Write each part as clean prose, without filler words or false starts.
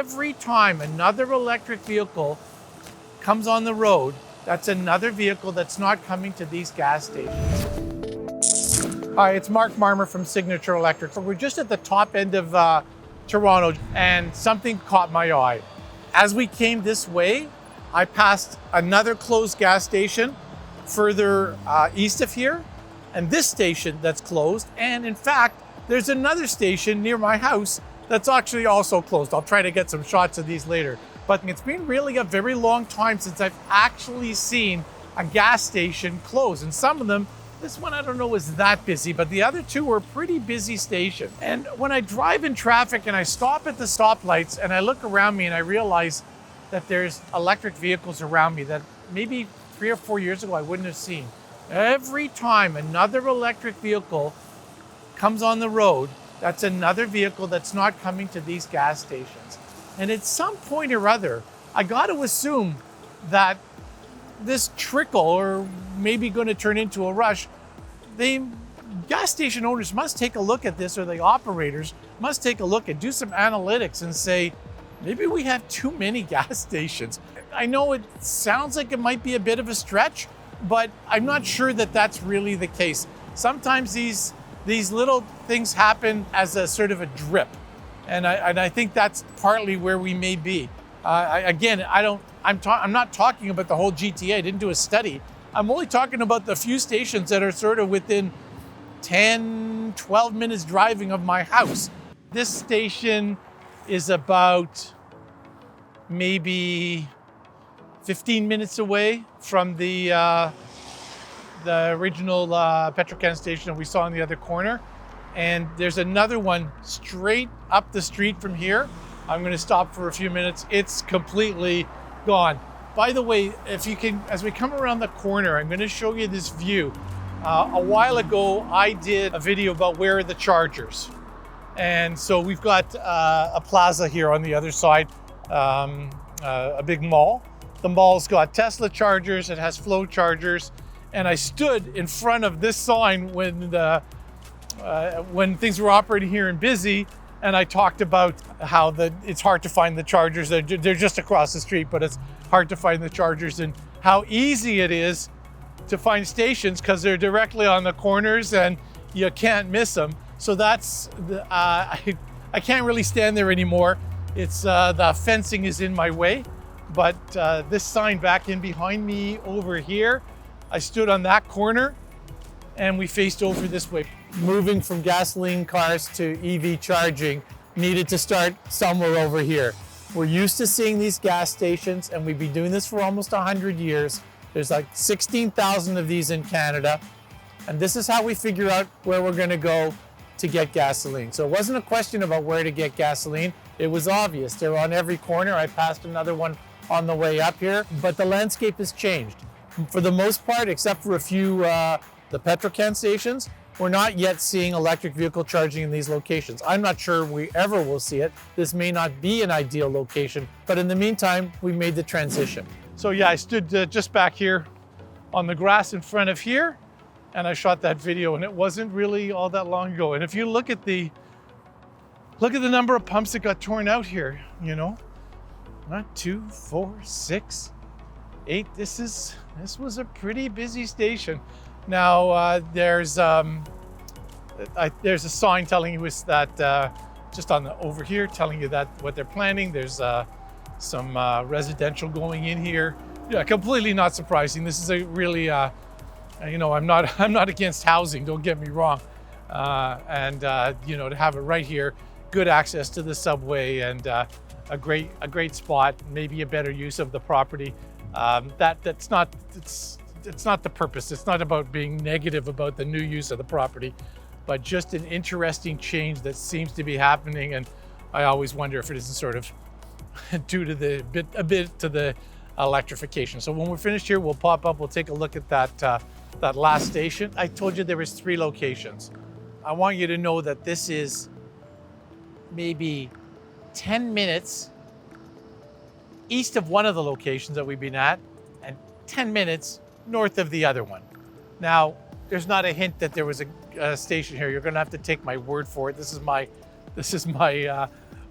every time another electric vehicle comes on the road, that's another vehicle that's not coming to these gas stations. Hi, it's Mark Marmer from Signature Electric. We're just at the top end of Toronto, and something caught my eye. As we came this way, I passed another closed gas station further east of here, and this station that's closed. And in fact, there's another station near my house that's actually also closed. I'll try to get some shots of these later. But it's been really a very long time since I've actually seen a gas station close. And some of them, this one I don't know is that busy, but the other two were pretty busy stations. And when I drive in traffic and I stop at the stoplights and I look around me and I realize that there's electric vehicles around me that maybe 3 or 4 years ago I wouldn't have seen. Every time another electric vehicle comes on the road, that's another vehicle that's not coming to these gas stations. And at some point or other, I got to assume that this trickle, or maybe going to turn into a rush, the gas station owners must take a look at this, or the operators must take a look and do some analytics and say, maybe we have too many gas stations. I know it sounds like it might be a bit of a stretch, but I'm not sure that that's really the case. Sometimes these little things happen as a sort of a drip. And I think that's partly where we may be. I'm not talking about the whole GTA. I didn't do a study. I'm only talking about the few stations that are sort of within 10, 12 minutes driving of my house. This station is about maybe 15 minutes away from the original Petro-Canada station that we saw on the other corner. And there's another one straight up the street from here. I'm going to stop for a few minutes. It's completely gone. By the way, if you can, as we come around the corner, I'm going to show you this view. A while ago, I did a video about where are the chargers. And so we've got a plaza here on the other side, a big mall. The mall's got Tesla chargers, it has Flow chargers. And I stood in front of this sign when things were operating here and busy, and I talked about how it's hard to find the chargers. They're just across the street, but it's hard to find the chargers, and how easy it is to find stations because they're directly on the corners and you can't miss them. So that's I can't really stand there anymore. It's the fencing is in my way, but this sign back in behind me over here, I stood on that corner and we faced over this way. Moving from gasoline cars to EV charging needed to start somewhere over here. We're used to seeing these gas stations, and we've been doing this for almost 100 years. There's like 16,000 of these in Canada. And this is how we figure out where we're gonna go to get gasoline. So it wasn't a question about where to get gasoline. It was obvious. They're on every corner. I passed another one on the way up here, but the landscape has changed. For the most part, except for a few the Petro-Canada stations, we're not yet seeing electric vehicle charging in these locations. I'm not sure we ever will see it. This may not be an ideal location, but in the meantime, we made the transition. So yeah, I stood just back here on the grass in front of here, and I shot that video, and it wasn't really all that long ago. And if you look at the number of pumps that got torn out here, you know, 1, 2, 4, 6, 8. This was a pretty busy station. Now there's a sign telling you that just on the over here, telling you that what they're planning. There's some residential going in here. Yeah, completely not surprising. This is a really, you know, I'm not against housing. Don't get me wrong, and you know, to have it right here, good access to the subway, and a great spot, maybe a better use of the property. It's not the purpose. It's not about being negative about the new use of the property, but just an interesting change that seems to be happening. And I always wonder if it isn't sort of due to a bit to the electrification. So when we're finished here, we'll pop up, we'll take a look at that last station. I told you there was 3 locations. I want you to know that this is maybe 10 minutes east of one of the locations that we've been at, and 10 minutes north of the other one. Now, there's not a hint that there was a station here. You're gonna have to take my word for it. This is my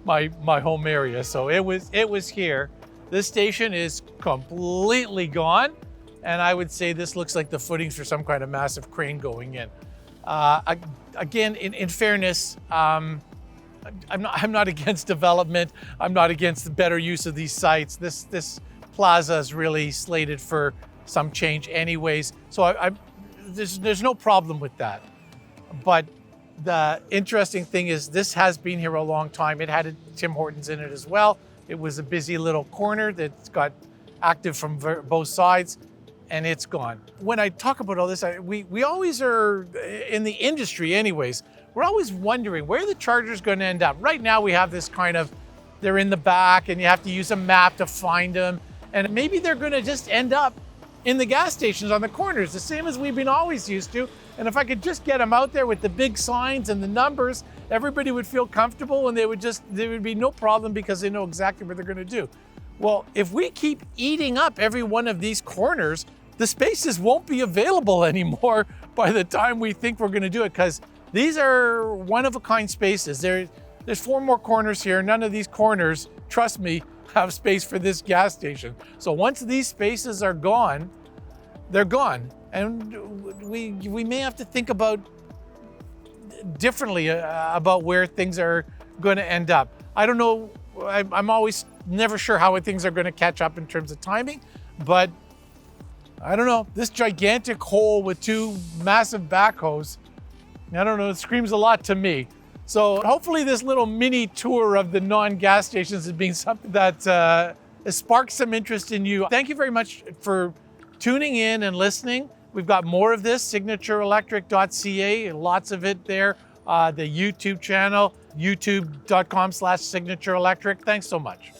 my home area. So it was here. This station is completely gone. And I would say this looks like the footings for some kind of massive crane going in. Again, in fairness, I'm not against development. I'm not against the better use of these sites. This plaza is really slated for some change anyways. So there's no problem with that. But the interesting thing is this has been here a long time. It had a Tim Hortons in it as well. It was a busy little corner that got active from both sides, and it's gone. When I talk about all this, we always are, in the industry anyways, we're always wondering where the charger's going to end up. Right now we have this kind of, they're in the back and you have to use a map to find them. And maybe they're going to just end up in the gas stations on the corners, the same as we've been always used to. And if I could just get them out there with the big signs and the numbers, everybody would feel comfortable and there would be no problem because they know exactly what they're going to do. Well, if we keep eating up every one of these corners, the spaces won't be available anymore by the time we think we're going to do it, because these are one-of-a-kind spaces. There's 4 more corners here. None of these corners, trust me, have space for this gas station. So once these spaces are gone, they're gone. And we may have to think about differently about where things are going to end up. I don't know. I'm always never sure how things are going to catch up in terms of timing, but I don't know. This gigantic hole with 2 massive backhoes, I don't know, it screams a lot to me. So hopefully this little mini tour of the non-gas stations is being something that has sparked some interest in you. Thank you very much for tuning in and listening. We've got more of this, signatureelectric.ca, lots of it there. The YouTube channel, youtube.com/signatureelectric. Thanks so much.